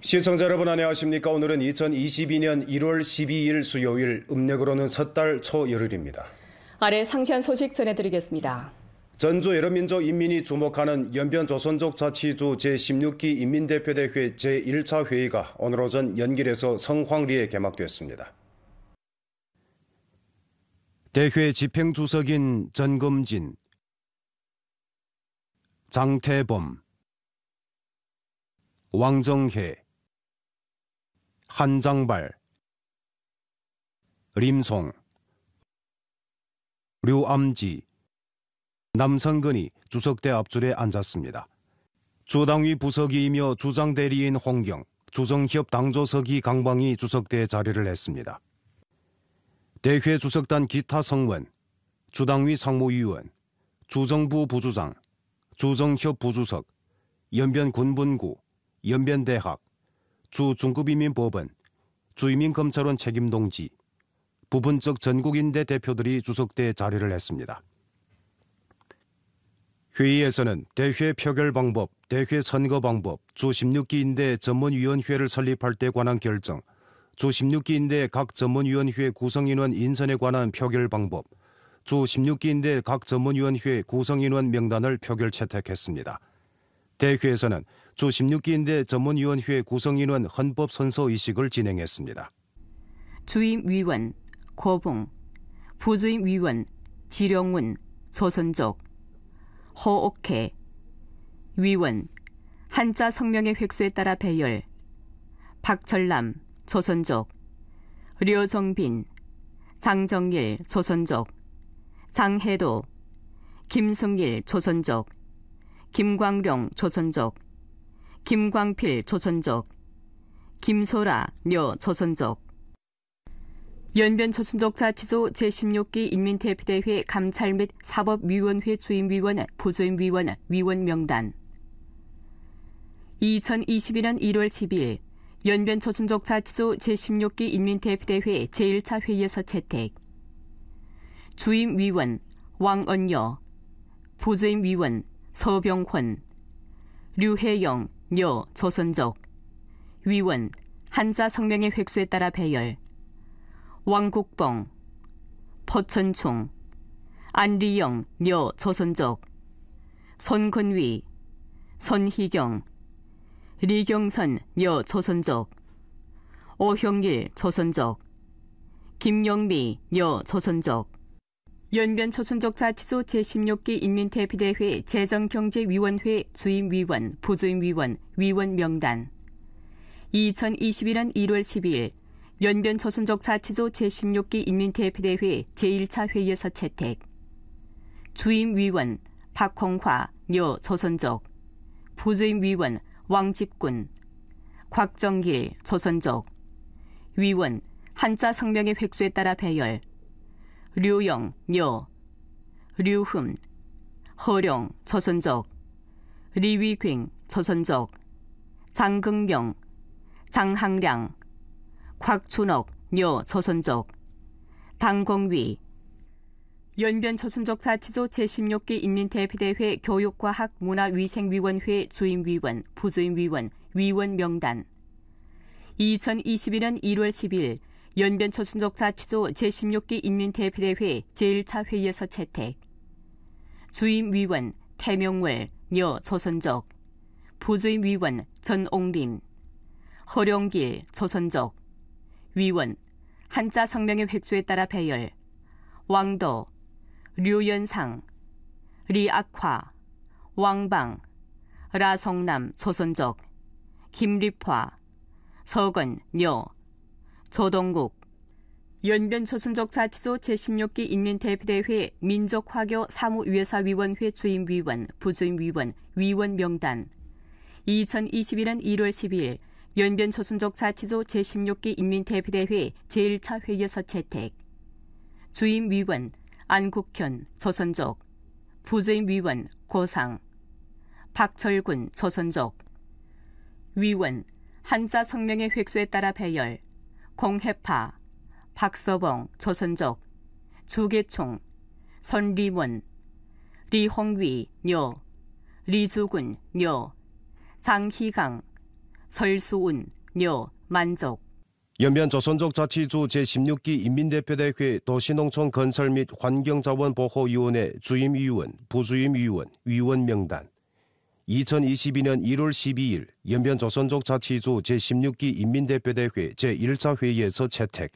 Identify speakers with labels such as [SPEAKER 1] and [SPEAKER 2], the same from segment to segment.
[SPEAKER 1] 시청자 여러분 안녕하십니까? 오늘은 2022년 1월 12일 수요일, 음력으로는 섣달 초열흘입니다.
[SPEAKER 2] 아래 상세한 소식 전해드리겠습니다.
[SPEAKER 1] 전주 여러민족 인민이 주목하는 연변 조선족 자치주 제16기 인민대표대회 제1차 회의가 오늘 오전 연길에서 성황리에 개막됐습니다. 대회 집행주석인 전금진, 장태범, 왕정혜, 한장발, 림송, 류암지, 남성근이 주석대 앞줄에 앉았습니다. 주당위 부서기이며 주장대리인 홍경, 주정협 당조서기 강방이 주석대에 자리를 했습니다. 대회 주석단 기타 성원, 주당위 상무위원, 주정부 부주장, 주정협 부주석, 연변군분구, 연변대학, 주중급이민법원, 주이민검찰원 책임동지, 부분적 전국인대 대표들이 주석대에 자리를 했습니다. 회의에서는 대회 표결 방법, 대회 선거 방법, 주16기 인대 전문위원회를 설립할 때 관한 결정, 주16기 인대 각 전문위원회 구성인원 인선에 관한 표결 방법, 주16기 인대 각 전문위원회 구성인원 명단을 표결 채택했습니다. 대회에서는 주16기인대 전문위원회 구성인원 헌법 선서 의식을 진행했습니다.
[SPEAKER 2] 주임위원 고봉, 부주임위원 지령훈, 조선족, 허옥회, 위원 한자 성명의 획수에 따라 배열, 박철남, 조선족, 려정빈, 장정일, 조선족, 장해도, 김승일, 조선족, 김광룡, 조선족, 김광필, 조선족, 김소라, 녀, 조선족. 연변 조선족 자치조 제16기 인민대표대회 감찰 및 사법위원회 주임위원, 부주임위원, 위원 명단. 2022년 1월 10일 연변 조선족 자치조 제16기 인민대표대회 제1차 회의에서 채택. 주임위원 왕언여, 부주임위원 서병헌, 류혜영, 녀, 조선족, 위원 한자 성명의 획수에 따라 배열, 왕국봉, 포천총, 안리영, 녀, 조선족, 손건위, 손희경, 리경선, 녀, 조선족, 오형일, 조선족, 김영미, 녀, 조선족. 연변 조선족 자치조 제16기 인민대표대회 재정경제위원회 주임위원, 부주임위원, 위원 명단. 2021년 1월 12일 연변 조선족 자치조 제16기 인민대표대회 제1차 회의에서 채택. 주임위원 박홍화, 녀, 조선족, 부주임위원 왕집군, 곽정길, 조선족, 위원 한자 성명의 획수에 따라 배열, 류영, 녀, 류흠, 허룡, 조선족, 리위괭, 조선족, 장긍명, 장항량, 곽춘옥, 녀, 조선족, 당공위. 연변 조선족 자치조 제16기 인민대표대회 교육과학문화위생위원회 주임위원, 부주임위원, 위원 명단. 2021년 1월 10일 연변 조선족 자치조 제16기 인민대표대회 제1차 회의에서 채택. 주임위원 태명월, 녀, 조선족, 부주임위원 전옥림, 허룡길, 조선족, 위원 한자 성명의 획수에 따라 배열, 왕도, 류연상, 리악화, 왕방, 라성남, 조선족, 김립화, 서건, 녀, 조동국. 연변 조선족 자치조 제16기 인민대표대회 민족화교 사무위회사위원회 주임위원, 부주임위원, 위원 명단. 2021년 1월 12일 연변 조선족 자치조 제16기 인민대표대회 제1차 회의에서 채택. 주임위원 안국현, 조선족, 부주임위원 고상, 박철군, 조선족, 위원 한자 성명의 획수에 따라 배열, 공해파, 박서봉, 조선족, 주계총, 손리원, 리홍위, 녀, 리주군, 녀, 장희강, 설수운, 녀, 만족.
[SPEAKER 1] 연변 조선족 자치주 제16기 인민대표대회 도시농촌 건설 및 환경자원보호위원회 주임위원, 부주임위원, 위원 명단. 2022년 1월 12일 연변 조선족 자치주 제16기 인민대표대회 제1차 회의에서 채택.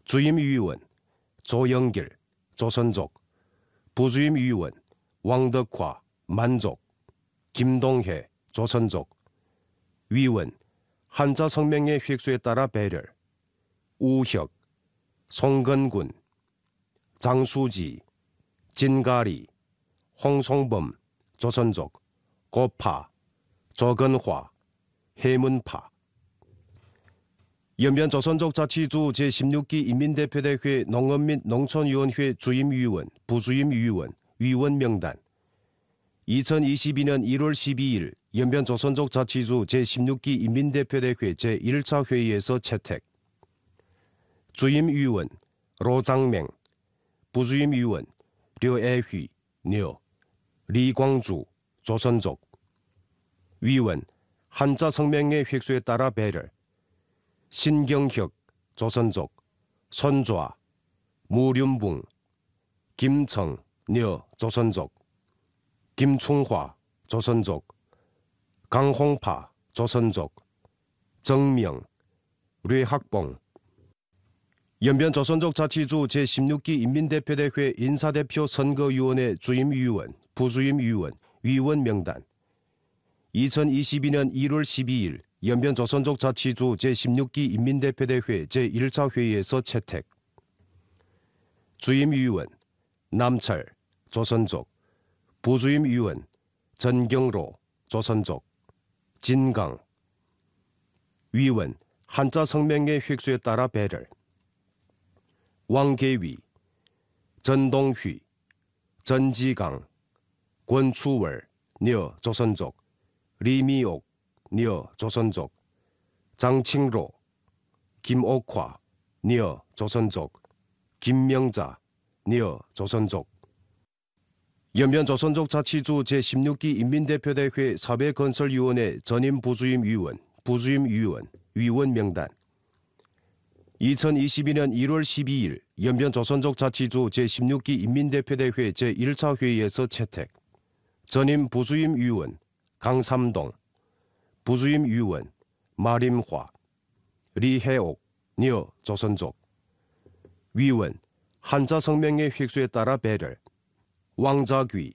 [SPEAKER 1] 주임위원 조영길, 조선족. 부주임위원 왕덕화, 만족. 김동해, 조선족. 위원 한자 성명의 획수에 따라 배열. 우혁, 송건군, 장수지, 진가리, 홍송범, 조선족. 고파, 조건화, 해문파. 연변 조선족 자치주 제16기 인민대표대회 농업 및 농촌위원회 주임위원, 부주임위원, 위원 명단. 2022년 1월 12일 연변 조선족 자치주 제16기 인민대표대회 제1차 회의에서 채택. 주임위원 로장맹, 부주임위원 류애휘, 녀, 리광주, 조선족. 위원 한자 성명의 획수에 따라 배열. 신경혁, 조선족. 손좌, 무륜붕, 김청, 녀, 조선족. 김충화, 조선족. 강홍파, 조선족. 정명, 류학봉. 연변 조선족 자치주 제16기 인민대표대회 인사대표 선거위원회 주임위원, 부주임위원, 위원 명단. 2022년 1월 12일 연변 조선족 자치주 제16기 인민대표대회 제1차 회의에서 채택. 주임위원 남철, 조선족. 부주임위원 전경로, 조선족. 진강. 위원 한자 성명의 획수에 따라 배열. 왕계위, 전동휘, 전지강, 권추월, 녀, 조선족. 리미옥, 녀, 조선족. 장칭로, 김옥화, 녀, 조선족. 김명자, 녀, 조선족. 연변 조선족 자치주 제16기 인민대표대회 사회건설위원회 전임 부주임위원, 부주임위원, 위원 명단. 2022년 1월 12일 연변 조선족 자치주 제16기 인민대표대회 제1차 회의에서 채택. 전임 부주임위원 강삼동, 부주임위원 마림화, 리해옥, 녀, 조선족. 위원 한자 성명의 획수에 따라 배열. 왕자귀,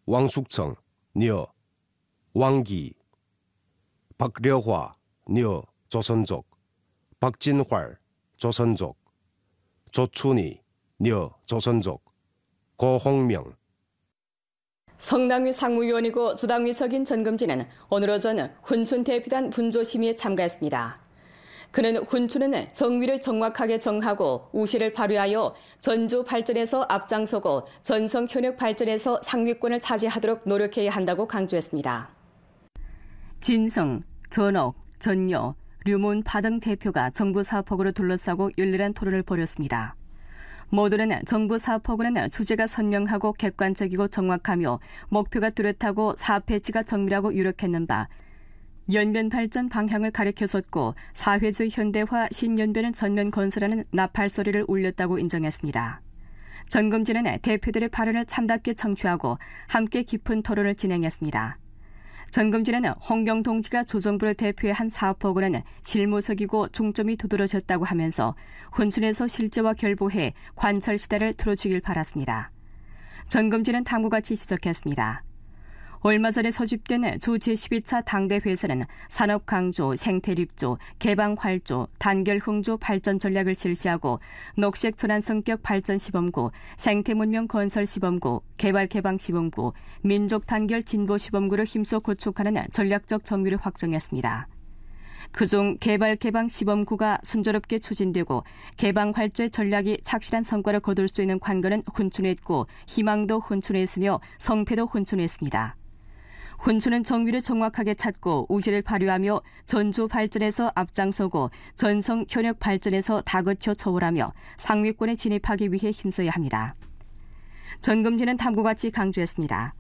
[SPEAKER 1] 왕숙청, 녀, 왕기. 박려화, 녀, 조선족. 박진활, 조선족. 조춘희, 녀, 조선족. 고홍명.
[SPEAKER 2] 성남위 상무위원이고 주당위석인 전금진은 오늘 오전 훈춘 대피단 분조심의에 참가했습니다. 그는 훈춘은 정위를 정확하게 정하고 우시를 발휘하여 전주 발전에서 앞장서고 전성 현역 발전에서 상위권을 차지하도록 노력해야 한다고 강조했습니다. 진성, 전옥, 전여, 류문파 등 대표가 정부 사업허구를 둘러싸고 열렬한 토론을 벌였습니다. 모두는 정부 사업허구는 주제가 선명하고 객관적이고 정확하며 목표가 뚜렷하고 사업 배치가 정밀하고 유력했는 바 연변 발전 방향을 가리켜줬고 사회주의 현대화 신연변을 전면 건설하는 나팔 소리를 울렸다고 인정했습니다. 전금진은 대표들의 발언을 참답게 청취하고 함께 깊은 토론을 진행했습니다. 전금진은 홍경 동지가 조정부를 대표해 한 사업허구는 실무적이고 중점이 두드러졌다고 하면서 훈춘에서 실제와 결부해 관철 시대를 틀어주길 바랐습니다. 전금진은 다음과같이 지적했습니다. 얼마 전에 소집된 주 제12차 당대회에서는 산업강조, 생태립조, 개방활조, 단결흥조 발전 전략을 실시하고 녹색 전환성격 발전 시범구, 생태문명 건설 시범구, 개발개방 시범구, 민족단결 진보 시범구를 힘써 구축하는 전략적 정비를 확정했습니다. 그중 개발개방 시범구가 순조롭게 추진되고 개방활조의 전략이 착실한 성과를 거둘 수 있는 관건은 훈춘했고 희망도 훈춘했으며 성패도 훈춘했습니다. 훈춘은 정위를 정확하게 찾고 우시를 발휘하며 전주 발전에서 앞장서고 전성 현역 발전에서 다그쳐 초월하며 상위권에 진입하기 위해 힘써야 합니다. 전금진은 다음과 같이 강조했습니다.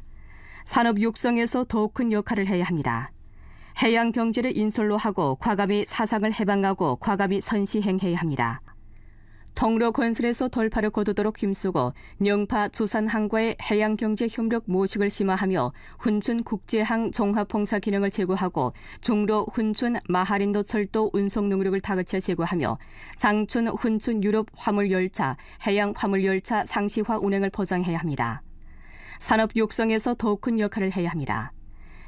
[SPEAKER 2] 산업 육성에서 더욱 큰 역할을 해야 합니다. 해양 경제를 인솔로 하고 과감히 사상을 해방하고 과감히 선시행해야 합니다. 통로 건설에서 돌파를 거두도록 힘쓰고 영파 조선항과의 해양경제 협력 모식을 심화하며 훈춘 국제항 종합봉사 기능을 제고하고 종로 훈춘 마하린도 철도 운송 능력을 다그쳐 제고하며 장춘 훈춘 유럽 화물열차, 해양 화물열차 상시화 운행을 보장해야 합니다. 산업 육성에서 더욱 큰 역할을 해야 합니다.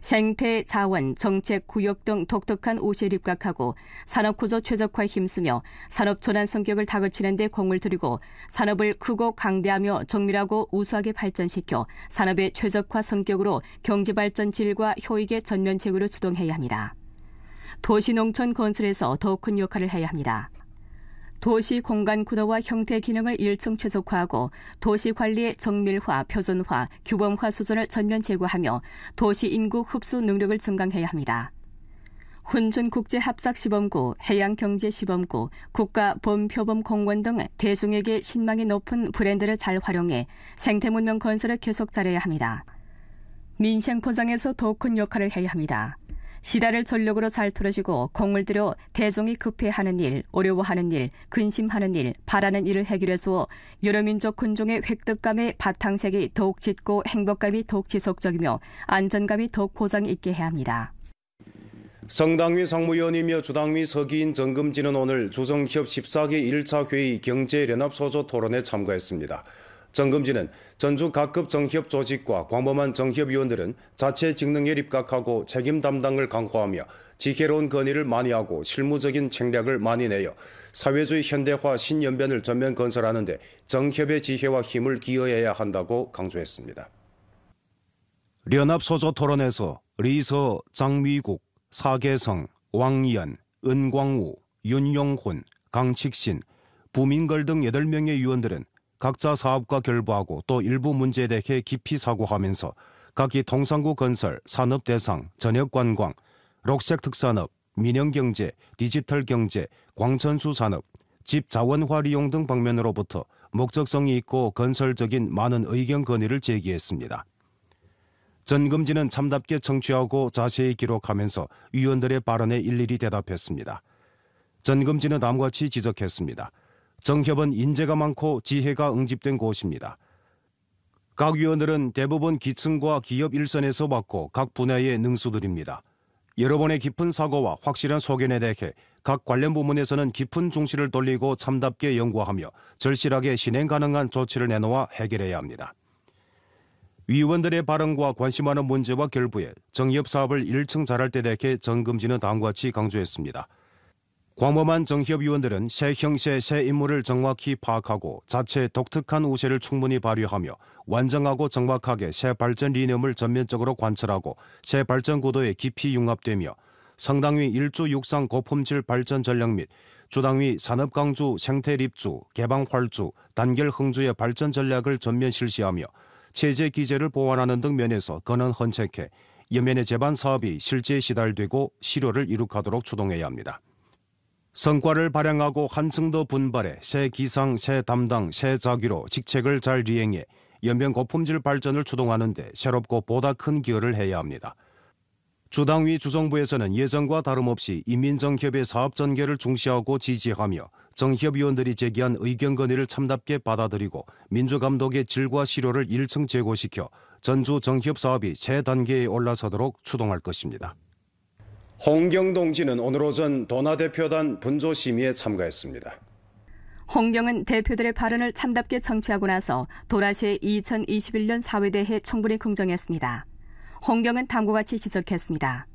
[SPEAKER 2] 생태, 자원, 정책, 구역 등 독특한 우세에 입각하고 산업구조 최적화에 힘쓰며 산업 전환 성격을 다그치는 데 공을 들이고 산업을 크고 강대하며 정밀하고 우수하게 발전시켜 산업의 최적화 성격으로 경제발전 질과 효익의 전면 제고를 주동해야 합니다. 도시농촌 건설에서 더욱 큰 역할을 해야 합니다. 도시 공간 구도와 형태 기능을 일층 최적화하고 도시 관리의 정밀화, 표준화, 규범화 수준을 전면 제고하며 도시 인구 흡수 능력을 증강해야 합니다. 훈춘국제합작시범구, 해양경제시범구, 국가범표범공원 등 대중에게 신망이 높은 브랜드를 잘 활용해 생태문명 건설을 계속 잘해야 합니다. 민생포장에서 더욱 큰 역할을 해야 합니다. 시대를 전력으로 잘 틀어지고 공을 들여 대중이 급해하는 일, 어려워하는 일, 근심하는 일, 바라는 일을 해결해서 여러 민족 군종의 획득감의 바탕색이 더욱 짙고 행복감이 더욱 지속적이며 안전감이 더욱 보장이 있게 해야 합니다.
[SPEAKER 1] 성당위 상무위원이며 주당위 서기인 정금진은 오늘 주정협 14기 1차 회의 경제연합소조 토론에 참가했습니다. 정금진은 전주 각급 정협 조직과 광범한 정협위원들은 자체 직능에 입각하고 책임 담당을 강화하며 지혜로운 건의를 많이 하고 실무적인 책략을 많이 내어 사회주의 현대화 신연변을 전면 건설하는 데 정협의 지혜와 힘을 기여해야 한다고 강조했습니다. 연합소조 토론에서 리서, 장미국, 사계성, 왕이연, 은광우, 윤용훈, 강칙신, 부민걸 등 8명의 위원들은 각자 사업과 결부하고 또 일부 문제에 대해 깊이 사고하면서 각기 통상구 건설, 산업대상, 전역관광, 녹색특산업, 민영경제, 디지털경제, 광천수산업, 집자원화 리용 등 방면으로부터 목적성이 있고 건설적인 많은 의견 건의를 제기했습니다. 전금진은 참답게 청취하고 자세히 기록하면서 위원들의 발언에 일일이 대답했습니다. 전금진은 다음과 같이 지적했습니다. 정협은 인재가 많고 지혜가 응집된 곳입니다. 각 위원들은 대부분 기층과 기업 일선에서 맡고 각 분야의 능수들입니다. 여러 번의 깊은 사고와 확실한 소견에 대해 각 관련 부문에서는 깊은 중시를 돌리고 참답게 연구하며 절실하게 실행 가능한 조치를 내놓아 해결해야 합니다. 위원들의 발언과 관심하는 문제와 결부에 정협 사업을 1층 잘할 때 대해 정금진은 다음과 같이 강조했습니다. 광범한 정협위원들은 새 형세, 새 인물을 정확히 파악하고 자체 독특한 우세를 충분히 발휘하며 완전하고 정확하게 새 발전 이념을 전면적으로 관철하고 새 발전 구도에 깊이 융합되며 성당위 일주 육상 고품질 발전 전략 및 주당위 산업강주, 생태립주, 개방활주, 단결흥주의 발전 전략을 전면 실시하며 체제 기제를 보완하는 등 면에서 근원 헌책해 여면의 제반 사업이 실제에 시달되고 실효를 이룩하도록 추동해야 합니다. 성과를 발행하고 한층 더 분발해 새 기상, 새 담당, 새 자기로 직책을 잘 이행해 연변 고품질 발전을 추동하는 데 새롭고 보다 큰 기여를 해야 합니다. 주당위 주정부에서는 예전과 다름없이 인민정협의 사업 전개를 중시하고 지지하며 정협위원들이 제기한 의견 건의를 참답게 받아들이고 민주감독의 질과 실효를 1층 제고시켜 전주 정협 사업이 새 단계에 올라서도록 추동할 것입니다. 홍경동 지는 오늘 오전 도나 대표단 분조 심의에 참가했습니다.
[SPEAKER 2] 홍경은 대표들의 발언을 참답게 청취하고 나서 도라시의 2021년 사회대회에 충분히 긍정했습니다. 홍경은 다음과 같이 지적했습니다.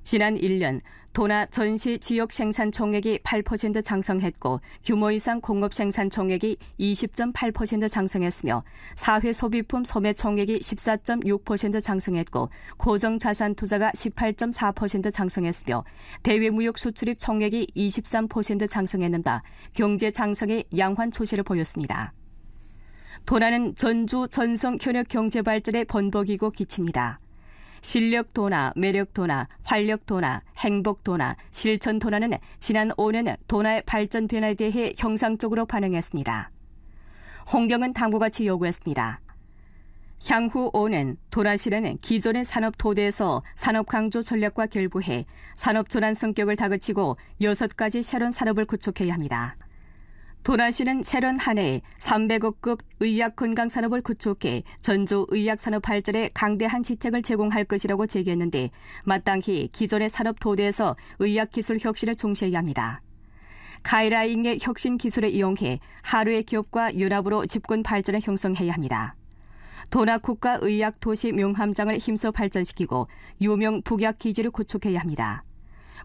[SPEAKER 2] 지난 1년 도나 전시 지역 생산 총액이 8% 장성했고 규모 이상 공업 생산 총액이 20.8% 장성했으며 사회 소비품 소매 총액이 14.6% 장성했고 고정자산 투자가 18.4% 장성했으며 대외 무역 수출입 총액이 23% 장성했는 바 경제 장성의 양환 추세를 보였습니다. 도나는 전주 전성 현역 경제 발전의 번복이고 기치입니다. 실력 도나, 매력 도나, 활력 도나, 행복 도나, 실천 도나는 지난 5년 도나의 발전 변화에 대해 형상적으로 반응했습니다. 홍경은 다음과 같이 요구했습니다. 향후 5년 도라시는 기존의 산업 토대에서 산업 강조 전략과 결부해 산업 전환 성격을 다그치고 6가지 새로운 산업을 구축해야 합니다. 도라시는 새로운 한 해에 300억급 의약 건강 산업을 구축해 전조 의약 산업 발전에 강대한 지택을 제공할 것이라고 제기했는데 마땅히 기존의 산업 토대에서 의약 기술 혁신을 중시해야 합니다. 가이라잉의 혁신 기술을 이용해 하루의 기업과 연합으로 집권 발전을 형성해야 합니다. 도나 국가의약도시 명함장을 힘써 발전시키고 유명 북약 기지를 구축해야 합니다.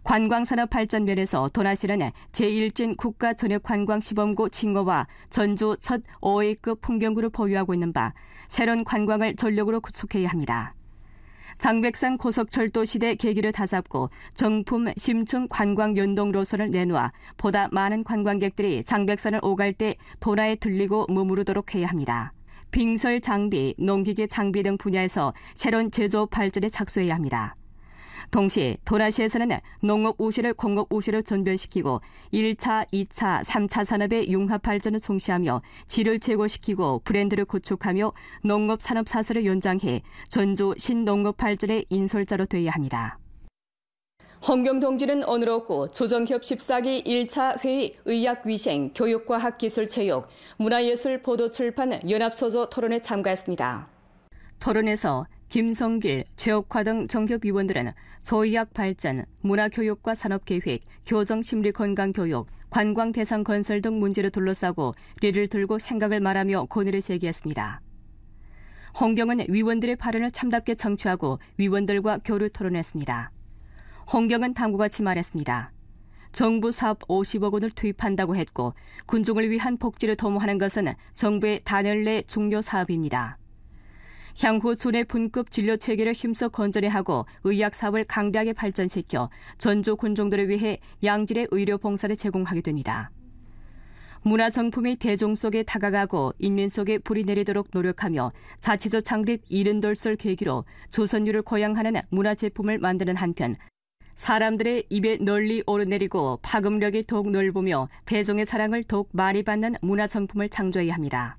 [SPEAKER 2] 관광산업 발전 면에서 도나시는 제1진 국가전역관광시범구 칭호와 전주 첫 5A급 풍경구를 보유하고 있는 바 새로운 관광을 전력으로 구축해야 합니다. 장백산 고속철도 시대 계기를 다잡고 정품 심층 관광 연동 노선을 내놓아 보다 많은 관광객들이 장백산을 오갈 때 도나에 들리고 머무르도록 해야 합니다. 빙설 장비, 농기계 장비 등 분야에서 새로운 제조업 발전에 착수해야 합니다. 동시에 도라시에서는 농업 우시를 공업 우시로 전변시키고 1차, 2차, 3차 산업의 융합 발전을 중시하며 질을 제고시키고 브랜드를 구축하며 농업 산업 사슬을 연장해 전주 신농업 발전의 인솔자로 되어야 합니다. 홍경동지는 오늘 오후 조정협 14기 1차 회의 의학위생, 교육과학기술체육, 문화예술 보도출판 연합소조 토론에 참가했습니다. 토론에서 김성길, 최옥화 등 정협위원들은 조의학 발전, 문화교육과 산업계획, 교정심리건강교육, 관광대상 건설 등 문제를 둘러싸고 리를 들고 생각을 말하며 건의를 제기했습니다. 홍경은 위원들의 발언을 참답게 청취하고 위원들과 교류 토론했습니다. 홍경은 다음과 같이 말했습니다. 정부 사업 50억 원을 투입한다고 했고 군중을 위한 복지를 도모하는 것은 정부의 단열 내 중요 사업입니다. 향후 존의 분급 진료 체계를 힘써 건전화하고 의학 사업을 강대하게 발전시켜 전주 군중들을 위해 양질의 의료 봉사를 제공하게 됩니다. 문화 정품이 대중 속에 다가가고 인민 속에 불이 내리도록 노력하며 자치조 창립 70돌설 계기로 조선유를 고양하는 문화 제품을 만드는 한편 사람들의 입에 널리 오르내리고 파급력이 더욱 넓으며 대중의 사랑을 더욱 많이 받는 문화 정품을 창조해야 합니다.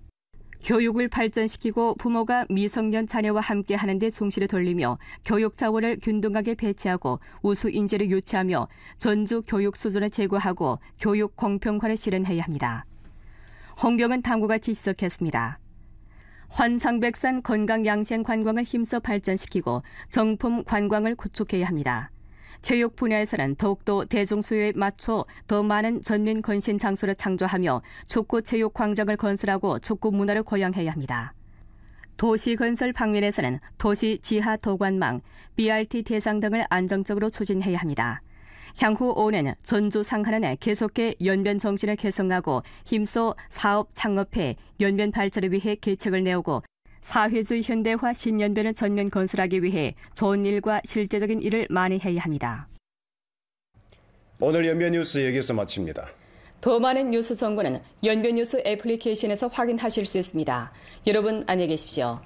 [SPEAKER 2] 교육을 발전시키고 부모가 미성년 자녀와 함께 하는 데 중시를 돌리며 교육 자원을 균등하게 배치하고 우수 인재를 유치하며 전주 교육 수준을 제고하고 교육 공평화를 실현해야 합니다. 홍경은 다음과 같이 지적했습니다. 환장백산 건강양생 관광을 힘써 발전시키고 정품 관광을 구축해야 합니다. 체육 분야에서는 더욱더 대중 수요에 맞춰 더 많은 전민 건신 장소를 창조하며 축구 체육 광장을 건설하고 축구 문화를 고양해야 합니다. 도시 건설 방면에서는 도시 지하 도관망, BRT 대상 등을 안정적으로 추진해야 합니다. 향후 5년 전주 상하는 계속해 연변 정신을 개성하고 힘써 사업 창업해 연변 발전을 위해 계책을 내오고 사회주의 현대화 신연변을 전면 건설하기 위해 좋은 일과 실제적인 일을 많이 해야 합니다.
[SPEAKER 1] 오늘 연변 뉴스 여기서 마칩니다.
[SPEAKER 2] 더 많은 뉴스 정보는 연변 뉴스 애플리케이션에서 확인하실 수 있습니다. 여러분 안녕히 계십시오.